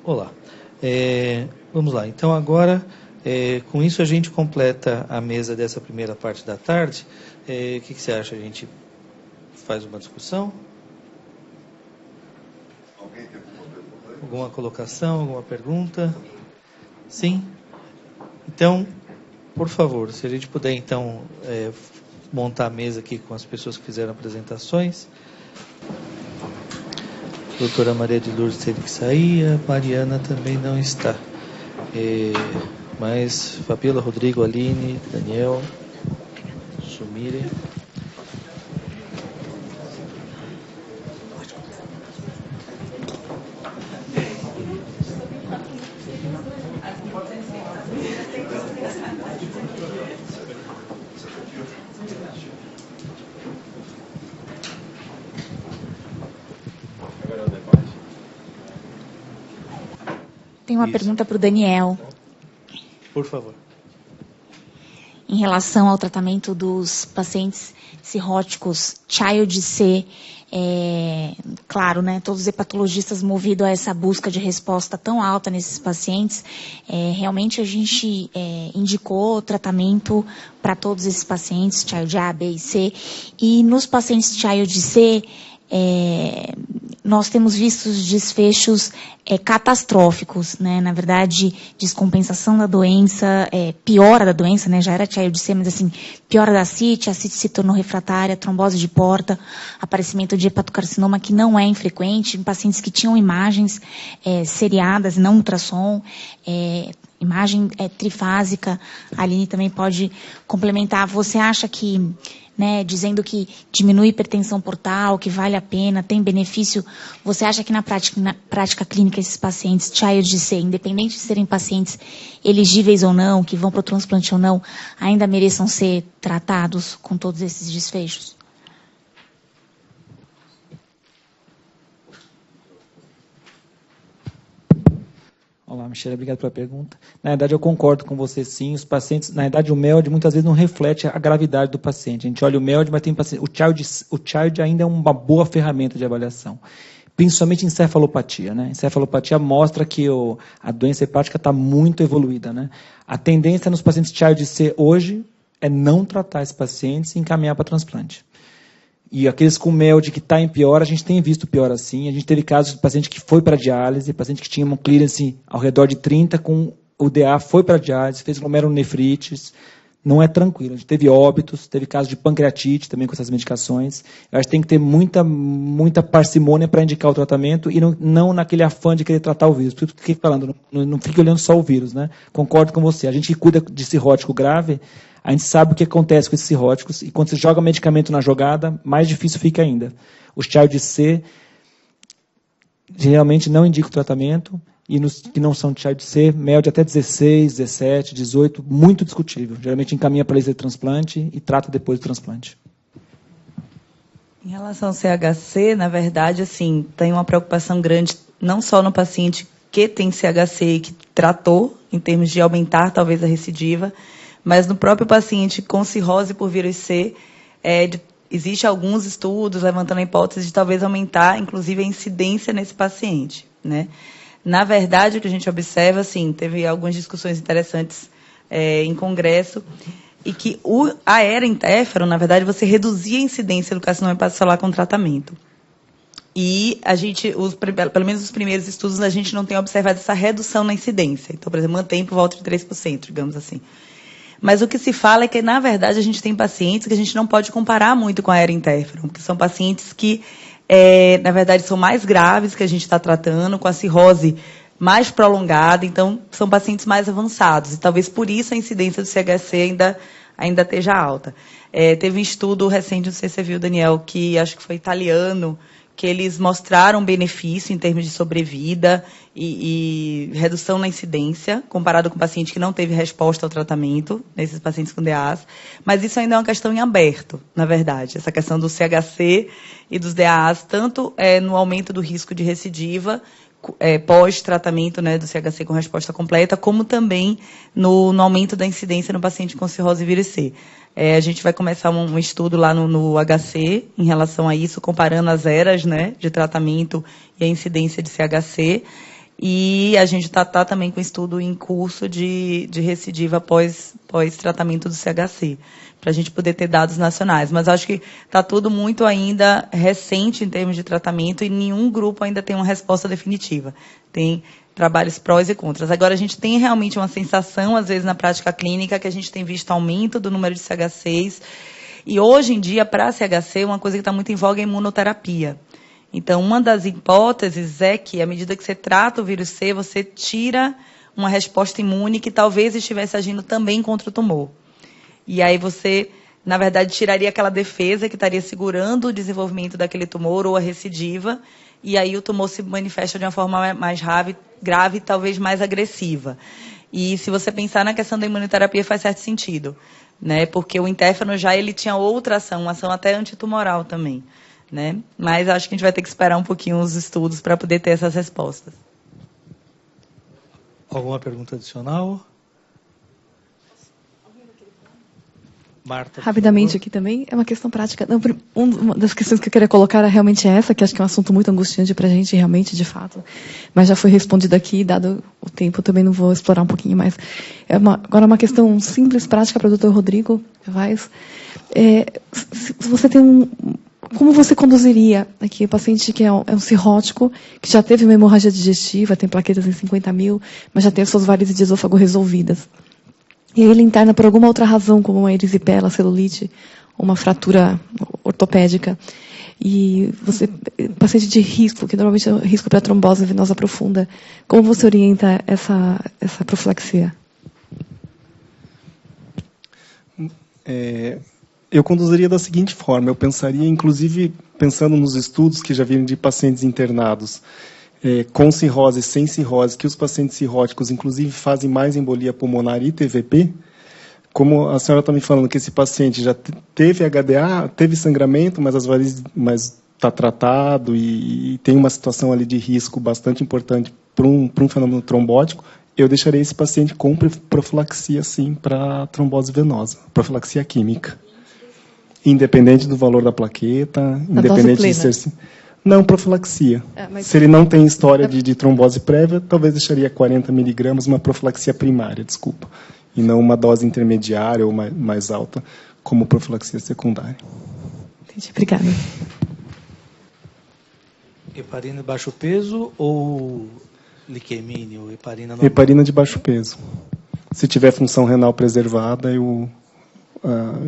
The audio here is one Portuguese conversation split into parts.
Olá. Vamos lá. Então, agora, com isso, a gente completa a mesa dessa primeira parte da tarde. O que você acha? A gente faz uma discussão? Alguém tem alguma pergunta? Alguma colocação, alguma pergunta? Sim? Então, por favor, se a gente puder, então, montar a mesa aqui com as pessoas que fizeram apresentações. Doutora Maria de Lourdes teve que sair, a Mariana também não está. Mas Fabiola, Rodrigo, Aline, Daniel, Sumire. Tem uma pergunta para o Daniel. Por favor. Em relação ao tratamento dos pacientes cirróticos Child-C, claro, né, todos os hepatologistas movidos a essa busca de resposta tão alta nesses pacientes, realmente a gente indicou tratamento para todos esses pacientes, Child A, B e C, e nos pacientes Child-C, nós temos visto os desfechos catastróficos, né? Na verdade, descompensação da doença, piora da doença, né? Já era Child-C, mas assim, piora da CIT, a CIT se tornou refratária, trombose de porta, aparecimento de hepatocarcinoma que não é infrequente, em pacientes que tinham imagens seriadas, não ultrassom, imagem trifásica. A Aline também pode complementar. Você acha que, né, dizendo que diminui hipertensão portal, que vale a pena, tem benefício, você acha que na prática clínica esses pacientes Child-C, independente de serem pacientes elegíveis ou não, que vão para o transplante ou não, ainda mereçam ser tratados com todos esses desfechos? Olá, Michele, obrigado pela pergunta. Na verdade, eu concordo com você, sim. Os pacientes, na verdade, o MELD muitas vezes não reflete a gravidade do paciente. A gente olha o MELD, mas tem paciente, o Child ainda é uma boa ferramenta de avaliação, principalmente encefalopatia, né? Encefalopatia mostra que a doença hepática está muito evoluída, né? A tendência nos pacientes Child-C hoje é não tratar esses pacientes e encaminhar para transplante. E aqueles com MELD que está em pior, a gente tem visto pior assim. A gente teve casos de paciente que foi para diálise, paciente que tinha uma clearance ao redor de 30, com o DA foi para diálise, fez glomerulonefrites. Não é tranquilo. A gente teve óbitos, teve casos de pancreatite também com essas medicações. Eu acho que tem que ter muita parcimônia para indicar o tratamento e não naquele afã de querer tratar o vírus. Por isso que eu fiquei falando, não fique olhando só o vírus, né? Concordo com você. A gente que cuida de cirrótico grave, a gente sabe o que acontece com esses cirróticos, e quando você joga medicamento na jogada, mais difícil fica ainda. Os Child-C, geralmente não indicam o tratamento, e nos que não são Child-C, MELD até 16, 17, 18, muito discutível. Geralmente encaminha para laser transplante e trata depois do transplante. Em relação ao CHC, na verdade, assim, tem uma preocupação grande, não só no paciente que tem CHC e que tratou, em termos de aumentar talvez a recidiva, mas no próprio paciente com cirrose por vírus C, existe alguns estudos levantando a hipótese de talvez aumentar, inclusive, a incidência nesse paciente, né? Na verdade, o que a gente observa, assim, teve algumas discussões interessantes em congresso, e que a era interferon, na verdade, você reduzia a incidência do carcinoma hepatocelular com tratamento. E a gente, pelo menos os primeiros estudos, a gente não tem observado essa redução na incidência. Então, por exemplo, mantém por volta de 3%, digamos assim. Mas o que se fala é que, na verdade, a gente tem pacientes que a gente não pode comparar muito com a era interferon, porque são pacientes que, na verdade, são mais graves que a gente está tratando, com a cirrose mais prolongada, então são pacientes mais avançados. E talvez por isso a incidência do CHC ainda esteja alta. Teve um estudo recente, não sei se você viu, Daniel, que acho que foi italiano, que eles mostraram benefício em termos de sobrevida e redução na incidência, comparado com o paciente que não teve resposta ao tratamento, nesses pacientes com DAAs. Mas isso ainda é uma questão em aberto, na verdade. Essa questão do CHC e dos DAAs, tanto no aumento do risco de recidiva, pós-tratamento, né, do CHC com resposta completa, como também no aumento da incidência no paciente com cirrose vírus C. A gente vai começar um estudo lá no HC em relação a isso, comparando as eras, né, de tratamento e a incidência de CHC. E a gente está também com estudo em curso de recidiva pós-tratamento do CHC, para a gente poder ter dados nacionais. Mas acho que está tudo muito ainda recente em termos de tratamento e nenhum grupo ainda tem uma resposta definitiva. Tem trabalhos prós e contras. Agora, a gente tem realmente uma sensação, às vezes, na prática clínica, que a gente tem visto aumento do número de CHCs. E, hoje em dia, para CHC, uma coisa que está muito em voga é a imunoterapia. Então, uma das hipóteses é que, à medida que você trata o vírus C, você tira uma resposta imune que talvez estivesse agindo também contra o tumor. E aí você, na verdade, tiraria aquela defesa que estaria segurando o desenvolvimento daquele tumor ou a recidiva, e aí o tumor se manifesta de uma forma mais grave, talvez mais agressiva. E se você pensar na questão da imunoterapia, faz certo sentido, né? Porque o interferon ele tinha outra ação, uma ação até antitumoral também. Né? Mas acho que a gente vai ter que esperar um pouquinho os estudos para poder ter essas respostas. Alguma pergunta adicional? Marta, rapidamente aqui também, é uma questão prática. Não, uma das questões que eu queria colocar era realmente essa, que acho que é um assunto muito angustiante para a gente, realmente, de fato. Mas já foi respondido aqui, dado o tempo, eu também não vou explorar um pouquinho mais. Agora, uma questão simples, prática para o Dr. Rodrigo Vaz. Se você tem como você conduziria aqui o paciente que é um cirrótico, que já teve uma hemorragia digestiva, tem plaquetas em 50 mil, mas já tem as suas varizes de esôfago resolvidas? E aí ele interna por alguma outra razão, como uma erisipela, celulite, ou uma fratura ortopédica. E você, paciente de risco, que normalmente é um risco para trombose venosa profunda, como você orienta essa profilaxia? Eu conduziria da seguinte forma, eu pensaria, inclusive, pensando nos estudos que já viram de pacientes internados, com cirrose, sem cirrose, que os pacientes cirróticos, inclusive, fazem mais embolia pulmonar e TVP, como a senhora está me falando que esse paciente já teve HDA, teve sangramento, mas as varizes está tratado e tem uma situação ali de risco bastante importante para um fenômeno trombótico, eu deixaria esse paciente com profilaxia, sim, para trombose venosa, profilaxia química. Independente do valor da plaqueta, independente de ser... Não, profilaxia. Se ele não tem história de trombose prévia, talvez deixaria 40 miligramas, uma profilaxia primária, desculpa. E não uma dose intermediária ou mais alta, como profilaxia secundária. Entendi, obrigada. Heparina de baixo peso ou liquemine, ou heparina normal? Heparina de baixo peso. Se tiver função renal preservada,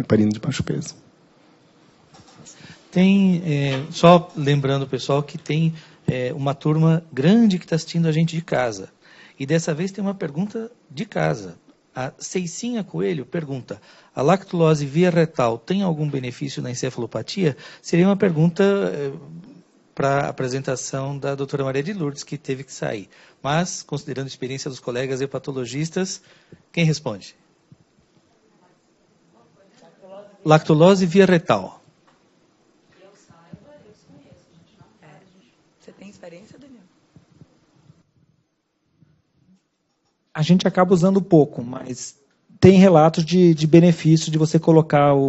heparina de baixo peso. Tem, só lembrando, pessoal, que tem uma turma grande que está assistindo a gente de casa. E dessa vez tem uma pergunta de casa. A Ceicinha Coelho pergunta: a lactulose via retal tem algum benefício na encefalopatia? Seria uma pergunta para a apresentação da doutora Maria de Lourdes, que teve que sair. Mas, considerando a experiência dos colegas hepatologistas, quem responde? Lactulose via retal. Você tem experiência, Daniel? A gente acaba usando pouco, mas tem relatos de benefício de você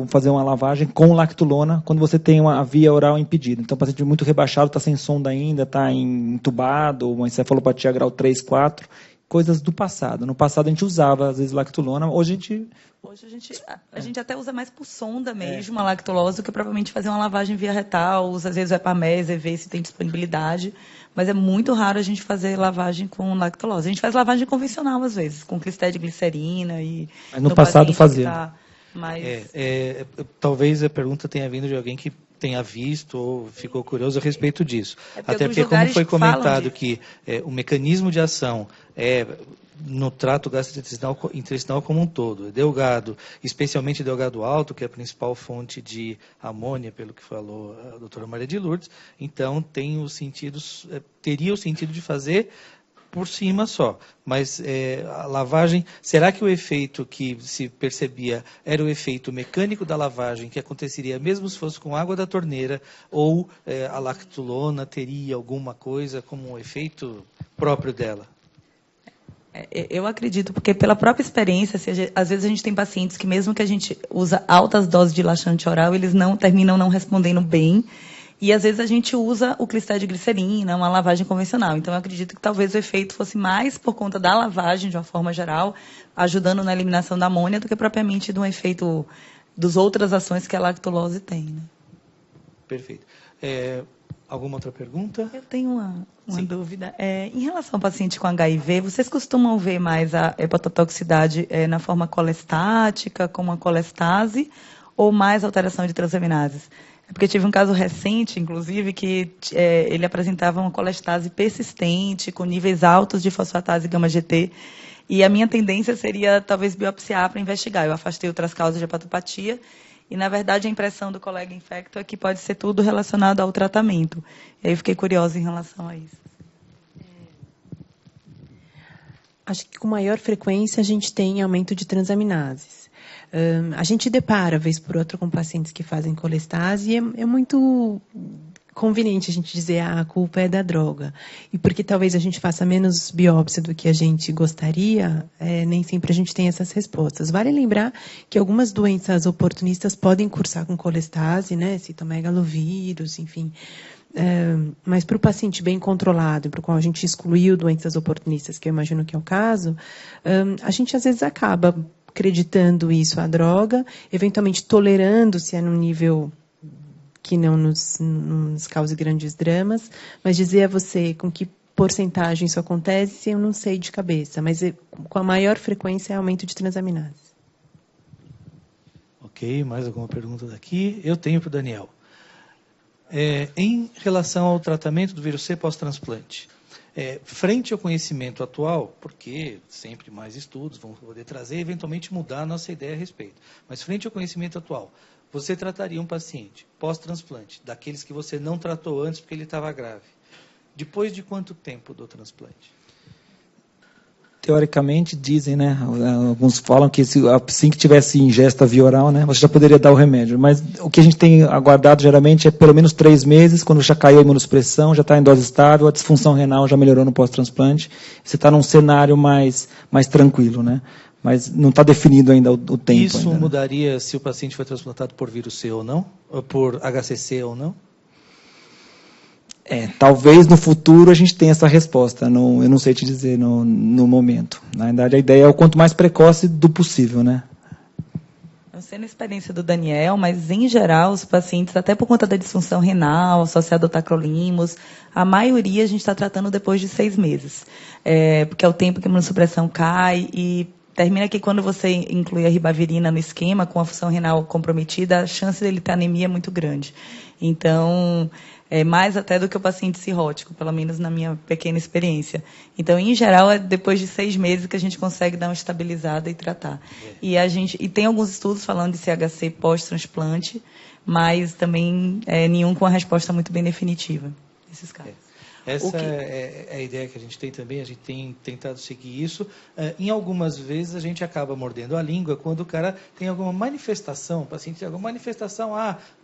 fazer uma lavagem com lactulona quando você tem a via oral impedida. Então, o paciente muito rebaixado, está sem sonda ainda, está entubado, uma encefalopatia grau 3, 4, coisas do passado. No passado a gente usava, às vezes, lactulona, hoje a gente até usa mais por sonda mesmo, a lactulose, do que propriamente fazer uma lavagem via retal, usa às vezes o Epamese, ver se tem disponibilidade, mas é muito raro a gente fazer lavagem com lactulose. A gente faz lavagem convencional, às vezes, com cristal de glicerina e... Mas no passado fazia. Talvez a pergunta tenha vindo de alguém que tenha visto ou ficou curioso a respeito disso. Até porque, como foi comentado que o mecanismo de ação no trato gastrointestinal como um todo, delgado, especialmente delgado alto, que é a principal fonte de amônia, pelo que falou a doutora Maria de Lourdes, então teria o sentido de fazer por cima só. Mas a lavagem, será que o efeito que se percebia era o efeito mecânico da lavagem, que aconteceria mesmo se fosse com água da torneira, ou a lactulona teria alguma coisa como um efeito próprio dela? Eu acredito, porque pela própria experiência, às vezes a gente tem pacientes que mesmo que a gente usa altas doses de laxante oral, eles terminam não respondendo bem. E, às vezes, a gente usa o clisté de glicerina, uma lavagem convencional. Então, eu acredito que talvez o efeito fosse mais por conta da lavagem, de uma forma geral, ajudando na eliminação da amônia, do que propriamente de um efeito das outras ações que a lactulose tem. Né? Perfeito. Alguma outra pergunta? Eu tenho uma dúvida. Em relação ao paciente com HIV, vocês costumam ver mais a hepatotoxicidade na forma colestática, como a colestase, ou mais alteração de transaminases? Porque eu tive um caso recente, inclusive, que ele apresentava uma colestase persistente, com níveis altos de fosfatase gama-GT, e a minha tendência seria, talvez, biopsiar para investigar. Eu afastei outras causas de hepatopatia, e, na verdade, a impressão do colega infecto é que pode ser tudo relacionado ao tratamento. E aí eu fiquei curiosa em relação a isso. Acho que com maior frequência a gente tem aumento de transaminases. A gente depara, vez por outra, com pacientes que fazem colestase, e é muito conveniente a gente dizer a culpa é da droga. E porque talvez a gente faça menos biópsia do que a gente gostaria, nem sempre a gente tem essas respostas. Vale lembrar que algumas doenças oportunistas podem cursar com colestase, né, citomegalovírus, enfim. Mas para o paciente bem controlado, para o qual a gente excluiu doenças oportunistas, que eu imagino que é o caso, a gente às vezes acaba acreditando isso à droga, eventualmente tolerando se é num nível que não nos cause grandes dramas, mas dizer a você com que porcentagem isso acontece, eu não sei de cabeça, mas com a maior frequência é aumento de transaminases. Ok, mais alguma pergunta daqui? Eu tenho para o Daniel. Em relação ao tratamento do vírus C pós-transplante, frente ao conhecimento atual, porque sempre mais estudos vão poder trazer e eventualmente mudar a nossa ideia a respeito, mas frente ao conhecimento atual, você trataria um paciente pós-transplante, daqueles que você não tratou antes porque ele estava grave, depois de quanto tempo do transplante? Teoricamente, dizem, né? Alguns falam que assim que tivesse ingesta via oral, né, você já poderia dar o remédio. Mas o que a gente tem aguardado geralmente é pelo menos 3 meses, quando já caiu a imunossupressão, já está em dose estável, a disfunção renal já melhorou no pós-transplante. Você está num cenário mais tranquilo, né? Mas não está definido ainda o tempo. Isso ainda, mudaria, né, se o paciente foi transplantado por vírus C ou não? Ou por HCC ou não? Talvez no futuro a gente tenha essa resposta. Eu não sei te dizer no momento. Na verdade, a ideia é o quanto mais precoce do possível, né? Não sei na experiência do Daniel, mas, em geral, os pacientes, até por conta da disfunção renal associada ao tacrolimus, a maioria a gente está tratando depois de 6 meses. Porque é o tempo que a imunossupressão cai e termina que quando você inclui a ribavirina no esquema, com a função renal comprometida, a chance dele ter anemia é muito grande. Então, mais até do que o paciente cirrótico, pelo menos na minha pequena experiência. Então, em geral, é depois de 6 meses que a gente consegue dar uma estabilizada e tratar. E tem alguns estudos falando de CHC pós-transplante, mas também nenhum com a resposta muito bem definitiva nesses casos. Essa é a ideia que a gente tem também, a gente tem tentado seguir isso. Em algumas vezes a gente acaba mordendo a língua quando o cara tem alguma manifestação, o paciente tem alguma manifestação,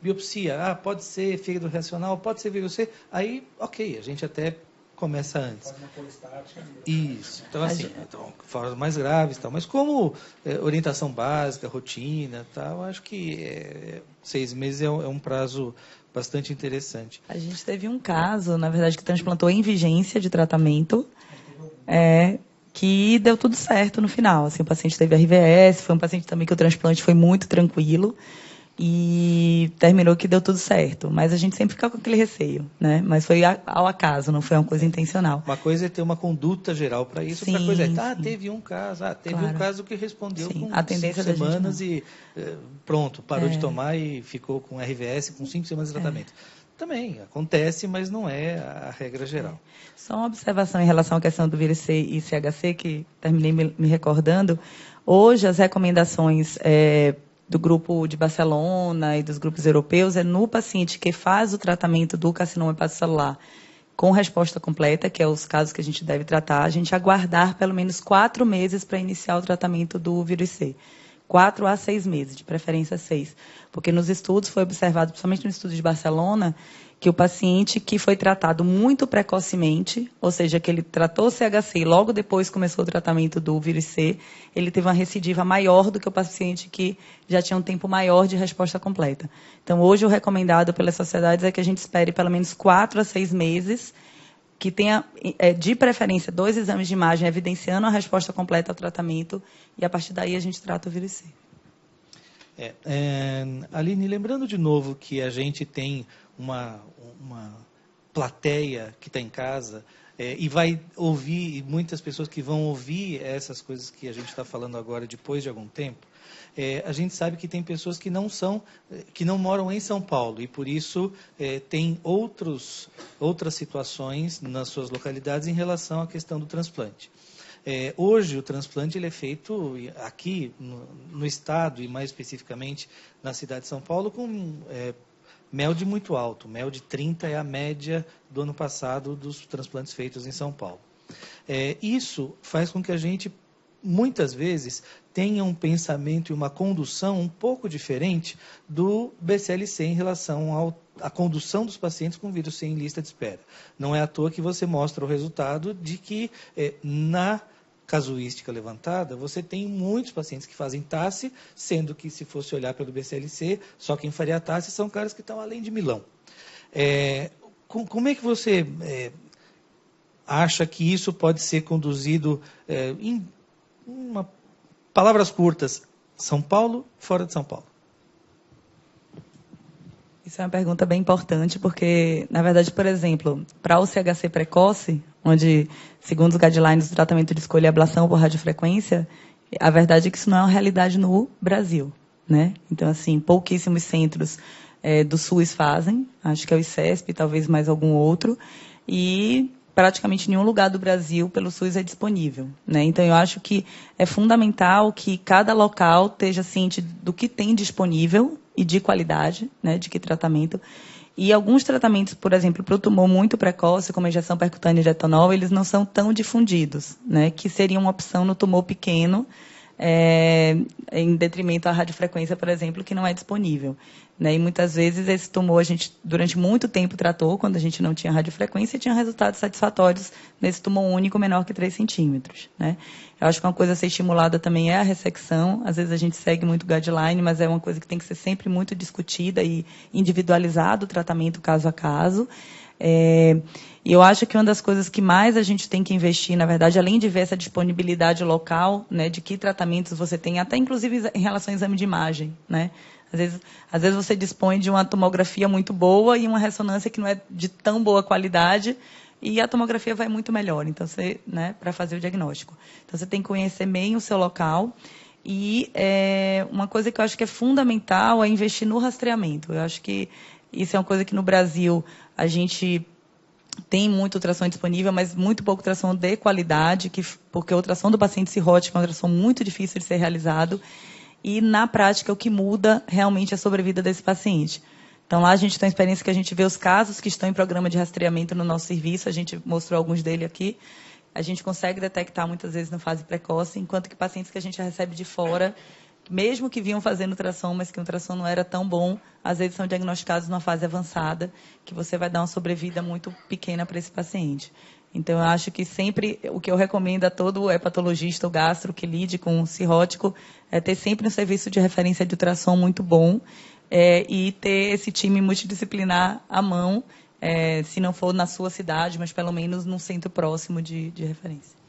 biopsia, pode ser fígado reacional, pode ser vírus C, aí, ok, a gente até começa antes. Isso, então assim, formas mais graves, tal, mas como orientação básica, rotina, tal, acho que 6 meses é um prazo bastante interessante. A gente teve um caso, na verdade, que transplantou em vigência de tratamento, que deu tudo certo no final. Assim, o paciente teve RVS, foi um paciente também que o transplante foi muito tranquilo e terminou que deu tudo certo. Mas a gente sempre fica com aquele receio, né? Mas foi ao acaso, não foi uma coisa intencional. Uma coisa é ter uma conduta geral para isso, outra coisa teve um caso, um caso que respondeu com 5 semanas e pronto, parou de tomar e ficou com RVS com 5 semanas de tratamento. Também acontece, mas não é a regra geral. Só uma observação em relação à questão do vírus C e CHC, que terminei me recordando. Hoje, as recomendações do grupo de Barcelona e dos grupos europeus no paciente que faz o tratamento do carcinoma hepatocelular com resposta completa, que é os casos que a gente deve tratar, a gente aguardar pelo menos 4 meses para iniciar o tratamento do vírus C. 4 a 6 meses, de preferência 6. Porque nos estudos foi observado, principalmente no estudo de Barcelona, que o paciente que foi tratado muito precocemente, ou seja, que ele tratou o CHC e logo depois começou o tratamento do vírus C, ele teve uma recidiva maior do que o paciente que já tinha um tempo maior de resposta completa. Então, hoje, o recomendado pelas sociedades é que a gente espere pelo menos 4 a 6 meses, que tenha, de preferência, 2 exames de imagem evidenciando a resposta completa ao tratamento, e a partir daí a gente trata o vírus C. Aline, lembrando de novo que a gente tem uma plateia que está em casa e vai ouvir, e muitas pessoas que vão ouvir essas coisas que a gente está falando agora depois de algum tempo, a gente sabe que tem pessoas que não moram em São Paulo e por isso tem outras situações nas suas localidades em relação à questão do transplante. Hoje, o transplante ele é feito aqui no estado, e mais especificamente na cidade de São Paulo, com MELD muito alto. MELD 30 é a média do ano passado dos transplantes feitos em São Paulo. Isso faz com que a gente, muitas vezes, tenha um pensamento e uma condução um pouco diferente do BCLC em relação à condução dos pacientes com vírus C em lista de espera. Não é à toa que você mostra o resultado de que, na casuística levantada, você tem muitos pacientes que fazem TACE, sendo que, se fosse olhar pelo BCLC, só quem faria TACE são caras que estão além de milão. Como é que você acha que isso pode ser conduzido em palavras curtas? São Paulo, fora de São Paulo? Isso é uma pergunta bem importante, porque, na verdade, por exemplo, para o CHC precoce, onde, segundo os guidelines do tratamento de escolha e ablação por radiofrequência, a verdade é que isso não é uma realidade no Brasil, né? Então, assim, pouquíssimos centros do SUS fazem, acho que é o ICESP, talvez mais algum outro, e praticamente nenhum lugar do Brasil pelo SUS é disponível, né? Então, eu acho que é fundamental que cada local esteja ciente do que tem disponível e de qualidade, né, de que tratamento. E alguns tratamentos, por exemplo, para o tumor muito precoce, como a injeção percutânea de etanol, eles não são tão difundidos, né, que seria uma opção no tumor pequeno, em detrimento à radiofrequência, por exemplo, que não é disponível, né? E muitas vezes esse tumor a gente, durante muito tempo, tratou, quando a gente não tinha radiofrequência, e tinha resultados satisfatórios nesse tumor único menor que 3 centímetros, né? Eu acho que uma coisa a ser estimulada também é a ressecção. Às vezes a gente segue muito guideline, mas é uma coisa que tem que ser sempre muito discutida e individualizado o tratamento caso a caso. E eu acho que uma das coisas que mais a gente tem que investir, na verdade, além de ver essa disponibilidade local, né, de que tratamentos você tem, até inclusive em relação ao exame de imagem, né? Às vezes você dispõe de uma tomografia muito boa e uma ressonância que não é de tão boa qualidade, e a tomografia vai muito melhor, então você, né, para fazer o diagnóstico. Então você tem que conhecer bem o seu local. E uma coisa que eu acho que é fundamental é investir no rastreamento. Eu acho que isso é uma coisa que no Brasil a gente tem muito ultrassom disponível, mas muito pouco ultrassom de qualidade, porque a ultrassom do paciente cirrótico é um ultrassom muito difícil de ser realizado, e na prática o que muda realmente é a sobrevida desse paciente. Então lá a gente tem a experiência que a gente vê os casos que estão em programa de rastreamento no nosso serviço, a gente mostrou alguns dele aqui, a gente consegue detectar muitas vezes na fase precoce, enquanto que pacientes que a gente recebe de fora, mesmo que vinham fazendo ultrassom, mas que o ultrassom não era tão bom, às vezes são diagnosticados numa fase avançada, que você vai dar uma sobrevida muito pequena para esse paciente. Então, eu acho que sempre, o que eu recomendo a todo hepatologista ou gastro que lide com um cirrótico, é ter sempre um serviço de referência de ultrassom muito bom, e ter esse time multidisciplinar à mão, se não for na sua cidade, mas pelo menos num centro próximo de referência.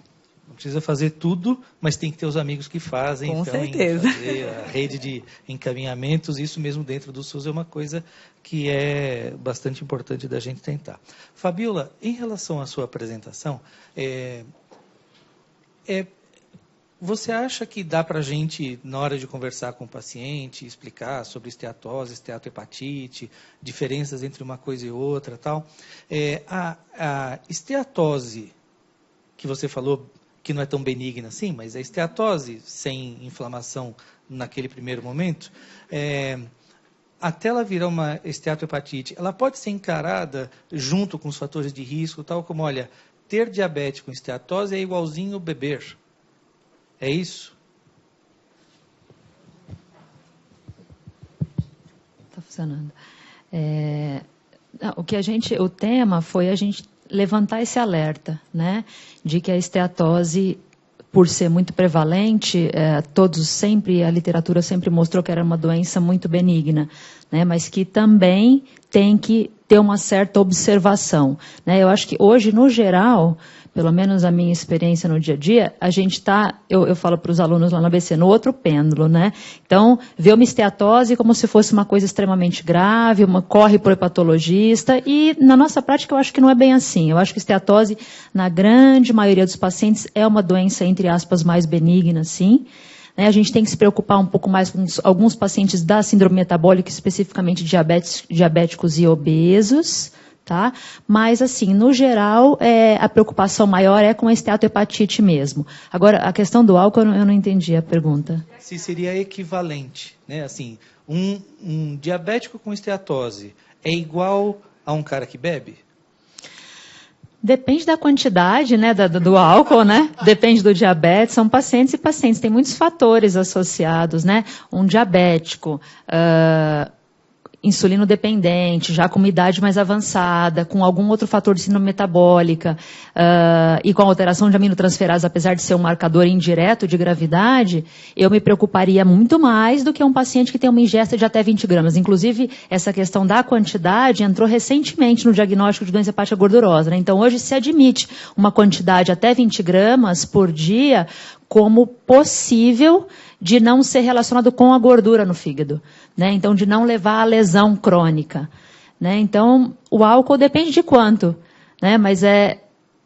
Não precisa fazer tudo, mas tem que ter os amigos que fazem. Com então, certeza. Fazer a rede de encaminhamentos, isso mesmo dentro do SUS é uma coisa que é bastante importante da gente tentar. Fabiola, em relação à sua apresentação, você acha que dá para a gente, na hora de conversar com o paciente, explicar sobre esteatose, esteatohepatite, diferenças entre uma coisa e outra, tal? A esteatose, que você falou que não é tão benigna assim, mas a esteatose sem inflamação naquele primeiro momento, até ela virar uma esteatohepatite, ela pode ser encarada junto com os fatores de risco, tal como, olha, ter diabetes com esteatose é igualzinho beber. É isso? Está funcionando. O tema foi a gente levantar esse alerta, né, de que a esteatose, por ser muito prevalente, a literatura sempre mostrou que era uma doença muito benigna, né, mas que também tem que ter uma certa observação, né. Eu acho que hoje, no geral, pelo menos a minha experiência no dia a dia, a gente está, eu falo para os alunos lá na ABC, no outro pêndulo, né? Então, vê uma esteatose como se fosse uma coisa extremamente grave, corre para o hepatologista, e na nossa prática eu acho que não é bem assim. Eu acho que esteatose, na grande maioria dos pacientes, é uma doença, entre aspas, mais benigna, sim. A gente tem que se preocupar um pouco mais com alguns pacientes da síndrome metabólica, especificamente diabéticos e obesos, tá? Mas, assim, no geral, a preocupação maior é com a esteatohepatite mesmo. Agora, a questão do álcool, eu não entendi a pergunta. Se seria equivalente, né? Assim, um diabético com esteatose é igual a um cara que bebe? Depende da quantidade, né, do álcool, né? Depende do diabetes, são pacientes e pacientes. Tem muitos fatores associados, né? Um diabético, insulino dependente, já com uma idade mais avançada, com algum outro fator de síndrome metabólica e com alteração de aminotransferase, apesar de ser um marcador indireto de gravidade, eu me preocuparia muito mais do que um paciente que tem uma ingesta de até 20 gramas. Inclusive, essa questão da quantidade entrou recentemente no diagnóstico de doença hepática gordurosa, né? Então, hoje se admite uma quantidade até 20 gramas por dia como possível de não ser relacionado com a gordura no fígado, né? Então, de não levar a lesão crônica, né? Então, o álcool depende de quanto, né? Mas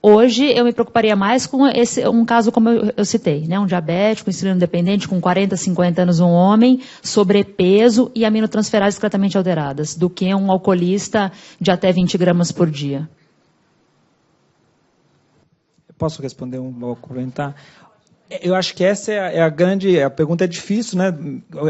hoje eu me preocuparia mais com um caso como eu citei, né? Um diabético, insulino dependente, com 40, 50 anos, um homem, sobrepeso e aminotransferases completamente alteradas, do que um alcoolista de até 20 gramas por dia. Posso responder vou comentar? Eu acho que essa é a grande... A pergunta é difícil, né?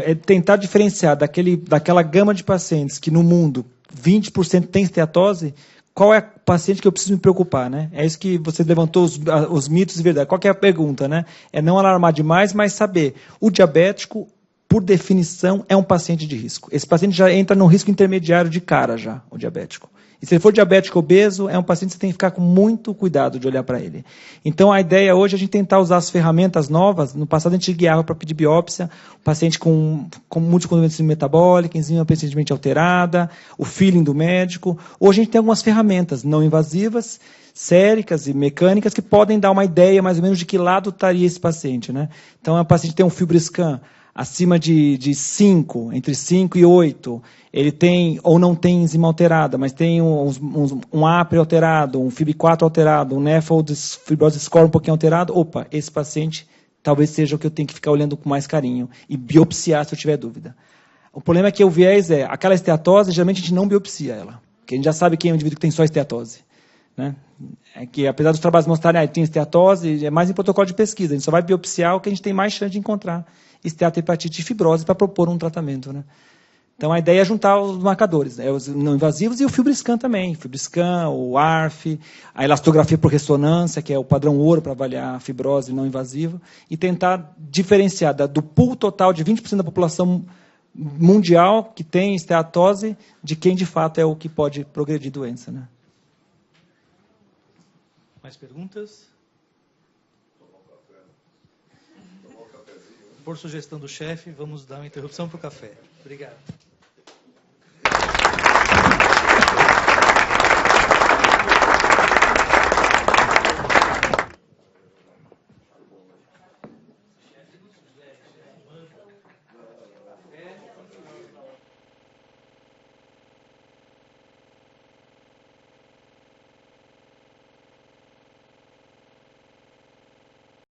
É tentar diferenciar daquela gama de pacientes que no mundo 20% tem esteatose, qual é o paciente que eu preciso me preocupar, né? É isso que você levantou os mitos e verdade. Qual que é a pergunta, né? É não alarmar demais, mas saber. O diabético, por definição, é um paciente de risco. Esse paciente já entra no risco intermediário de cara já, o diabético. E se ele for diabético obeso, é um paciente que você tem que ficar com muito cuidado de olhar para ele. Então, a ideia hoje é a gente tentar usar as ferramentas novas. No passado, a gente guiava para pedir biópsia, o paciente com multicomprometimento metabólica, enzima persistente alterada, o feeling do médico. Hoje, a gente tem algumas ferramentas não invasivas, séricas e mecânicas, que podem dar uma ideia, mais ou menos, de que lado estaria esse paciente, né? Então, é um paciente que tem um FibroScan acima de 5, entre 5 e 8, ele tem ou não tem enzima alterada, mas tem um APRE alterado, um FIB4 alterado, um NEFL fibrose score um pouquinho alterado, opa, esse paciente talvez seja o que eu tenho que ficar olhando com mais carinho e biopsiar se eu tiver dúvida. O problema é que o viés aquela esteatose, geralmente a gente não biopsia ela, porque a gente já sabe quem é o indivíduo que tem só esteatose, né? É que, apesar dos trabalhos mostrarem que tem esteatose, é mais em protocolo de pesquisa, a gente só vai biopsiar o que a gente tem mais chance de encontrar esteatohepatite e fibrose para propor um tratamento, né? Então, a ideia é juntar os marcadores, né? Os não invasivos e o FibroScan também. FibroScan, o ARF, a elastografia por ressonância, que é o padrão ouro para avaliar a fibrose não invasiva, e tentar diferenciar do pool total de 20% da população mundial que tem esteatose de quem, de fato, é o que pode progredir doença, né? Mais perguntas? Por sugestão do chefe, vamos dar uma interrupção para o café. Obrigado.